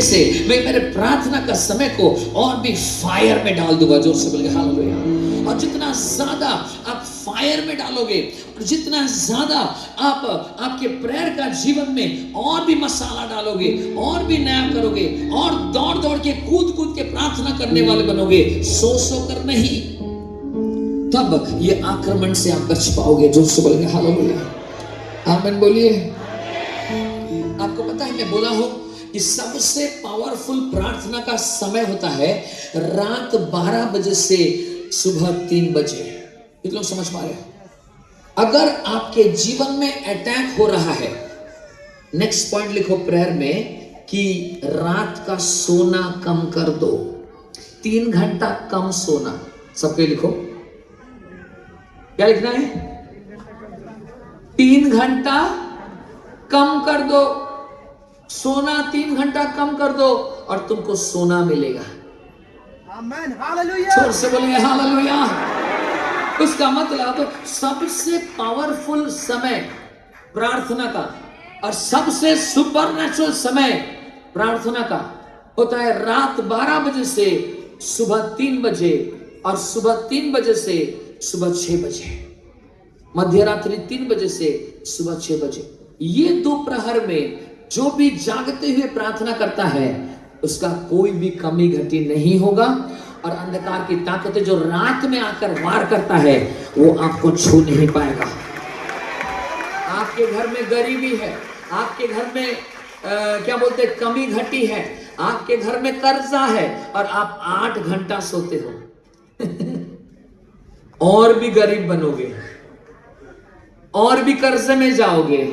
से मैं मेरे प्रार्थना का समय को और भी फायर में डाल दूंगा। जोर से बोलिए हालेलुया। और जितना ज्यादा आप फायर में डालोगे और जितना ज्यादा आप आपके प्रेयर का जीवन में और भी मसाला डालोगे और भी नया करोगे और दौड़ दौड़ के कूद कूद के प्रार्थना करने वाले बनोगे, सो कर नहीं, तब ये आक्रमण से आप बच पाओगे। जोर से बोलिए हालेलुया। आमीन बोलिए। आपको पता है मैं बोला हूं कि सबसे पावरफुल प्रार्थना का समय होता है रात 12 बजे से सुबह 3 बजे। कितने लोग समझ पा रहे हैं? अगर आपके जीवन में अटैक हो रहा है, नेक्स्ट पॉइंट लिखो प्रेयर में कि रात का सोना कम कर दो। 3 घंटा कम सोना, सबके लिखो। क्या लिखना है? 3 घंटा कम कर दो सोना। 3 घंटा कम कर दो और तुमको सोना मिलेगा। आमीन, हालेलुया। जोर से बोलिए हालेलुया। उसका मतलब सबसे पावरफुल समय प्रार्थना का और सबसे सुपरनैचुरल समय प्रार्थना का होता है रात 12 बजे से सुबह 3 बजे और सुबह 3 बजे से सुबह 6 बजे, मध्य रात्रि 3 बजे से सुबह 6 बजे। ये 2 प्रहर में जो भी जागते हुए प्रार्थना करता है उसका कोई भी कमी घटी नहीं होगा और अंधकार की ताकतें जो रात में आकर वार करता है वो आपको छू नहीं पाएगा। आपके घर में गरीबी है, आपके घर में क्या बोलते हैं कमी घटी है, आपके घर में कर्जा है और आप 8 घंटा सोते हो और भी गरीब बनोगे और भी कर्जे में जाओगे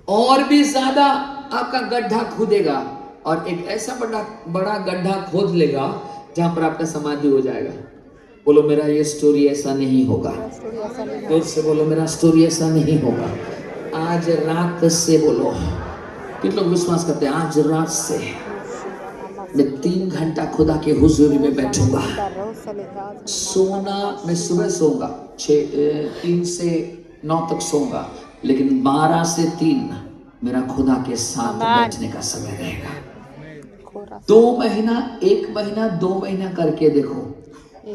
और भी ज्यादा आपका गड्ढा खोदेगा और एक ऐसा बड़ा गड्ढा खोद लेगा जहां पर आपका समाधि हो जाएगा। बोलो मेरा ये स्टोरी ऐसा नहीं होगा। जोर से बोलो मेरा स्टोरी ऐसा नहीं होगा। आज रात से बोलो। कितने लोग विश्वास करते हैं? आज रात से मैं 3 घंटा खुदा के हुजूरी में बैठूंगा। सोना मैं सुबह सोऊंगा, 3 से 9 तक सोऊंगा, लेकिन 12 से 3 मेरा खुदा के साथ बैठने का समय रहेगा। 2 महीना, 1 महीना, 2 महीना करके देखो,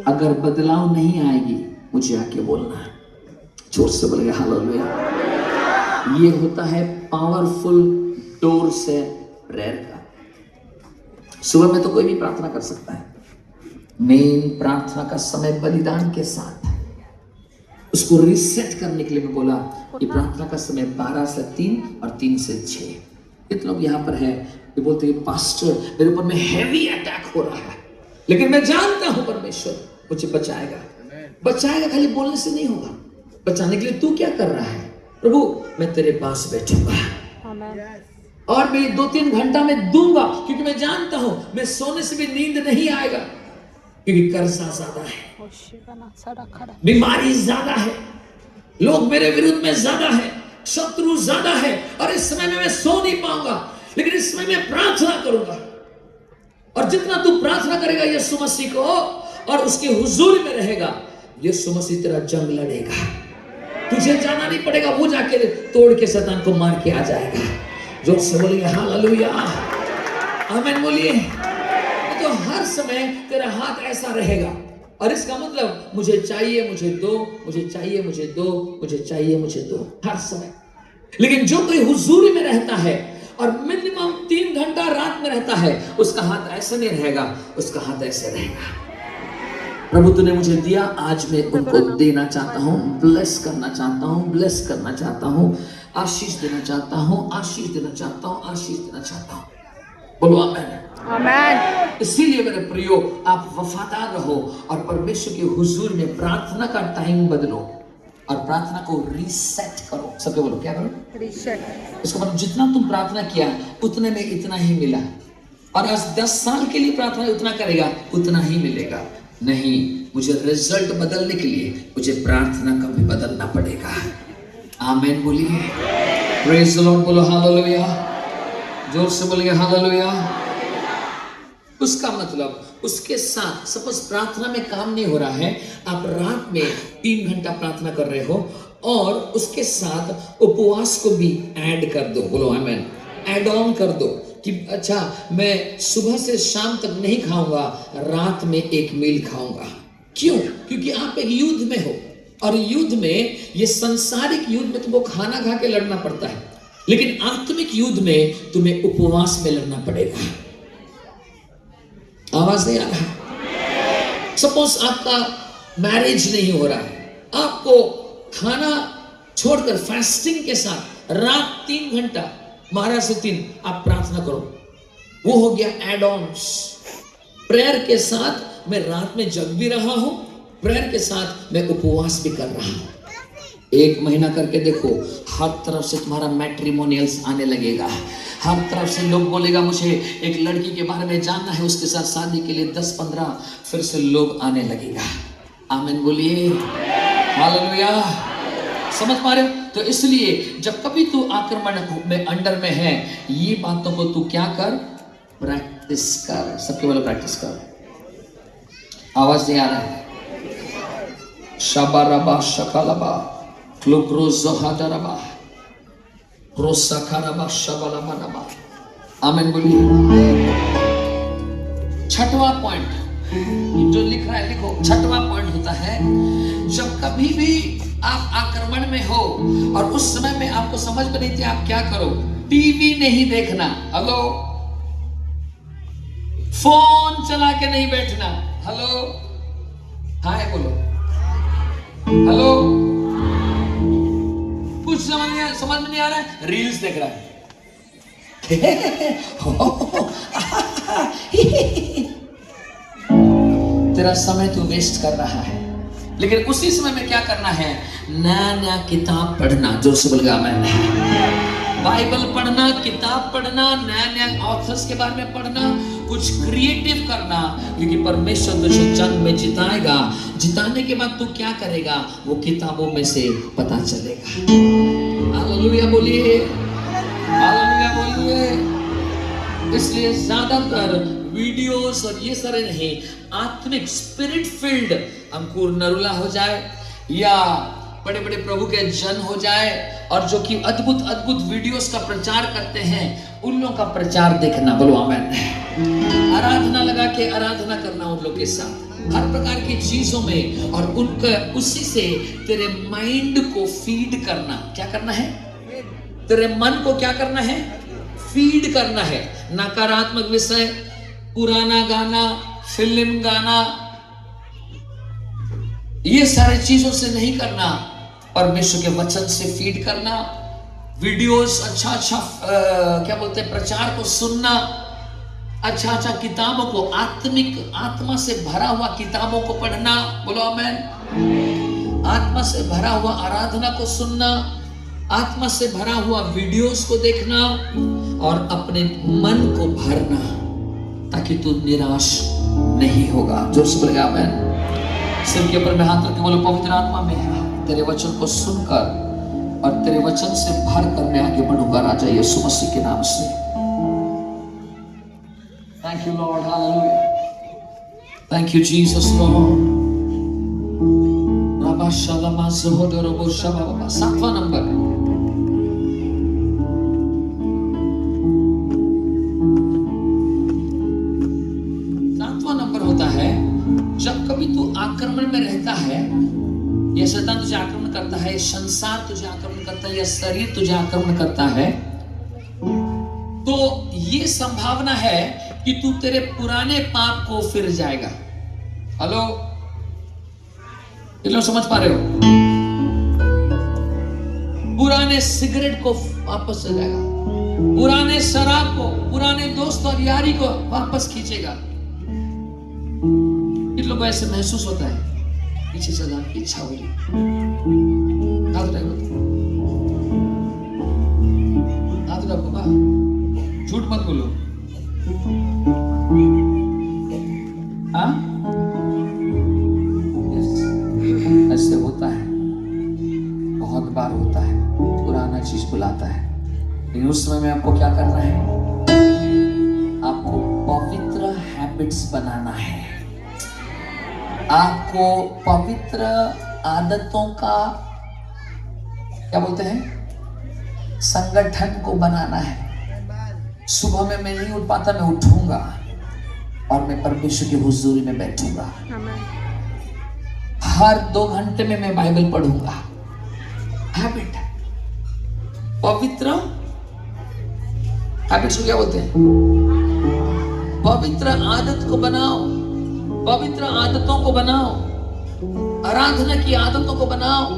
अगर बदलाव नहीं आएगी मुझे आके बोलना। जोर से बोलेगा हालेलुया। ये होता है पावरफुल डोर से प्रेयर का। सुबह में तो कोई भी प्रार्थना कर सकता है। मेन प्रार्थना का समय बलिदान के साथ उसको रिसेट करने के लिए मैं बोला कि प्रार्थना का समय 12 से 3 और 3 से 6। कितने लोग यहाँ पर है ये बोलते हैं पास्टर मेरे ऊपर में हैवी अटैक हो रहा है, लेकिन मैं जानता हूं परमेश्वर मुझे बचाएगा। बचाएगा खाली बोलने से नहीं होगा। बचाने के लिए तू क्या कर रहा है? प्रभु मैं तेरे पास बैठूंगा और मैं 2-3 घंटा में दूंगा, क्योंकि मैं जानता हूं मैं सोने से भी नींद नहीं आएगा, क्योंकि कर्जा ज्यादा है, बीमारी ज्यादा है, लोग मेरे विरुद्ध में ज्यादा है, शत्रु ज्यादा है और इस समय में मैं सो नहीं पाऊंगा, लेकिन इस समय मैं प्रार्थना करूंगा। और जितना तू प्रार्थना करेगा यीशु मसीह को और उसके हुजूर में रहेगा, यीशु मसीह तेरा जंग लड़ेगा। तुझे जाना नहीं पड़ेगा, वो जाके तोड़ के शैतान को मार के आ जाएगा। जोर से बोलिए हालेलुया। आमीन बोलिए। तो हर समय तेरा हाथ ऐसा रहेगा और इसका मतलब मुझे चाहिए मुझे दो, मुझे चाहिए मुझे दो, मुझे चाहिए मुझे दो, हर समय। लेकिन जो कोई हुजूरी में रहता है और मिनिमम 3 घंटा रात में रहता है, उसका हाथ ऐसा नहीं रहेगा, उसका हाथ ऐसे रहेगा। प्रभु तूने मुझे दिया, आज मैं उनको देना चाहता हूँ, ब्लेस करना चाहता हूँ, ब्लेस करना चाहता हूँ, आशीष देना चाहता हूँ, आशीष देना चाहता हूँ, आशीष देना चाहता हूँ। बोलो आमीन। आमीन। इसीलिए मेरे प्रियो आप वफादार रहो और परमेश्वर के हुजूर में प्रार्थना का टाइम बदलो और प्रार्थना को रीसेट करो। सबके बोलो क्या करो? रीसेट। इसका मतलब जितना तुम प्रार्थना किया उतने में इतना ही मिला, और आज 10 साल के लिए प्रार्थना उतना करेगा उतना ही मिलेगा। नहीं, मुझे रिजल्ट बदलने के लिए मुझे प्रार्थना का भी बदलना पड़ेगा। आमीन बोलिए। Praise the Lord. बोलो हालेलुया। जोर से बोलिए हालेलुया। उसका मतलब उसके साथ सपोज प्रार्थना में काम नहीं हो रहा है, आप रात में 3 घंटा प्रार्थना कर रहे हो और उसके साथ उपवास को भी ऐड कर दो। बोलो आमीन। ऐड ऑन कर दो। कि अच्छा मैं सुबह से शाम तक नहीं खाऊंगा, रात में एक मील खाऊंगा। क्यों? क्योंकि आप एक युद्ध में हो, और युद्ध में, ये सांसारिक युद्ध में तुमको खाना खा के लड़ना पड़ता है, लेकिन आत्मिक युद्ध में तुम्हें उपवास में लड़ना पड़ेगा। आवाज नहीं आ रहा? सपोज आपका मैरिज नहीं हो रहा है, आपको खाना छोड़कर फास्टिंग के साथ रात 3 घंटा 12 से 3 आप प्रार्थना करो, वो हो गया एड ऑन्स। प्रेयर के साथ मैं रात में जग भी रहा हूं, प्रेयर के साथ मैं उपवास भी कर रहा हूं। 1 महीना करके देखो, हर तरफ से तुम्हारा मैट्रिमोनियल्स आने लगेगा। हर तरफ से लोग बोलेगा मुझे एक लड़की के बारे में जानना है, उसके साथ शादी के लिए 10-15 फिर से लोग आने लगेगा। आमीन बोलिए, हालेलुया। समझ पा रहे हो? तो इसलिए जब कभी तू आक्रमण में अंडर में है, ये बातों को तू क्या कर, प्रैक्टिस कर। सबके बोलो प्रैक्टिस कर। आवाज नहीं आ रहा है? शबारबा शकालबा क्लोक्रोजोहादरबा रोसखरबा शबलबनबा। आमीन बोलिए। छठवां पॉइंट जो लिख रहा है, लिखो। छठवां पॉइंट होता है, जब कभी भी आप आक्रमण में हो और उस समय में आपको समझ में नहीं थी आप क्या करो, टीवी नहीं देखना। हेलो, फोन चला के नहीं बैठना। हेलो, हाय बोलो, हेलो। कुछ समझ में नहीं आ रहा है, रील्स देख रहा है। तेरा समय तू वेस्ट कर रहा है, लेकिन उसी समय में क्या करना है, नया नया किताब पढ़ना। जोर से बोल गया मैं। बाइबल पढ़ना, किताब पढ़ना, नया नया ऑथर्स के बारे में पढ़ना, कुछ क्रिएटिव करना, क्योंकि परमेश्वर तुझे जंग में जिताएगा। जिताने के बाद तू क्या करेगा, वो किताबों में से पता चलेगा। हालेलुया बोलिए, हालेलुया बोलिए। इसलिए ज्यादातर वीडियोस और ये सारे नहीं, आत्मिक स्पिरिट फील्ड अंकुर नरुला हो जाए या बड़े बड़े प्रभु के जन हो जाए, और जो कि अद्भुत अद्भुत वीडियोस का प्रचार करते हैं, उन लोगों का प्रचार देखना। बोलो आमीन। आराधना लगा के आराधना करना उन लोग के साथ, हर प्रकार की चीजों में, और उनका उसी से तेरे माइंड को फीड करना। क्या करना है? तेरे मन को क्या करना है? फीड करना है। नकारात्मक विषय, पुराना गाना, फिल्म गाना, ये सारी चीजों से नहीं करना, परमेश्वर के वचन से फीड करना। वीडियोस अच्छा क्या बोलते हैं, प्रचार को सुनना, अच्छा किताबों को, आत्मिक आत्मा से भरा हुआ किताबों को पढ़ना। बोलो आमेन। आत्मा से भरा हुआ आराधना को सुनना, आत्मा से भरा हुआ वीडियोस को देखना, और अपने मन को भरना, ताकि तू निराश नहीं होगा। जोर से बोलेगा आमेन। सिर के ऊपर में हाथ रख के बोलो, पवित्र आत्मा में तेरे वचन को सुनकर और तेरे वचन से भर कर मैं आगे बढ़ूंगा राजा यीशु मसीह के नाम से। Thank you Lord, hallelujah. Thank you Jesus Lord. Rava शलमा सहोदरो Shaba. 7वां number, होता है जब कभी तू आक्रमण में रहता है, या शैतान तुझे आक्रमण करता है, संसार तुझे आक्रमण करता है, या शरीर तुझे आक्रमण करता है, तो ये संभावना है कि तू तेरे पुराने पाप को फिर जाएगा। हेलो, ये लोग समझ पा रहे हो? पुराने सिगरेट को वापस से जाएगा, पुराने शराब को, पुराने दोस्त और यारी को वापस खींचेगा। इन लोगों को ऐसे महसूस होता है, पीछे से जाने की इच्छा हो रही, झूठ मत बोलो। ऐसे होता है, बहुत बार होता है, पुराना चीज बुलाता है। लेकिन उस समय में आपको क्या करना है? आपको पवित्र हैबिट्स बनाना है, आपको पवित्र आदतों का क्या बोलते हैं, संगठन को बनाना है। सुबह में मैं नहीं उठ पाता, मैं उठूंगा और मैं परमेश्वर की हुजूरी में बैठूंगा। हर 2 घंटे में मैं बाइबल पढ़ूंगा। हैबिट, पवित्र हैबिट्स को क्या बोलते हैं? पवित्र आदत को बनाओ, पवित्र आदतों को बनाओ, आराधना की आदतों को बनाओ।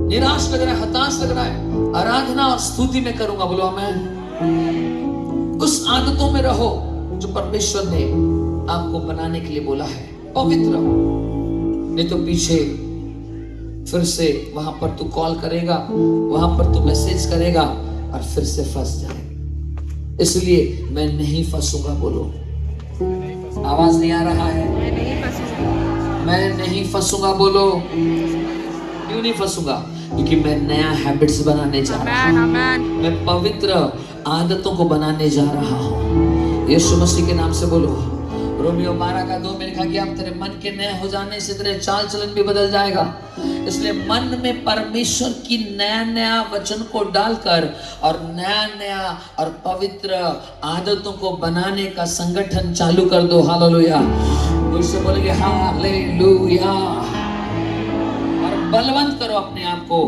निराश लग रहा है, हताश लग रहा है, आराधना और स्तुति में करूंगा, बोलो आमीन। उस आदतों में रहो जो परमेश्वर ने आपको बनाने के लिए बोला है, पवित्र। नहीं तो पीछे फिर से वहां पर तू कॉल करेगा, वहां पर तू मैसेज करेगा और फिर से फंस जाएगा। इसलिए मैं नहीं फंसूंगा, बोलो। आवाज नहीं आ रहा है? मैं नहीं फंसूंगा, बोलो। क्यों नहीं फंसूंगा? क्योंकि मैं नया हैबिट्स बनाने जा रहा हूं। मैं पवित्र आदतों को बनाने जा रहा हूं। यीशु मसीह के नाम से बोलो। रोमियो 12:2 में लिखा कि अब तेरे मन के नए हो जाने से तेरे चाल चलन भी बदल जाएगा। इसलिए मन में परमेश्वर की नया नया वचन को डालकर और नया नया और पवित्र आदतों को बनाने का संगठन चालू कर दो। हालेलुया। उससे बोलेंगे हालेलुया। और बलवंत करो अपने आप को।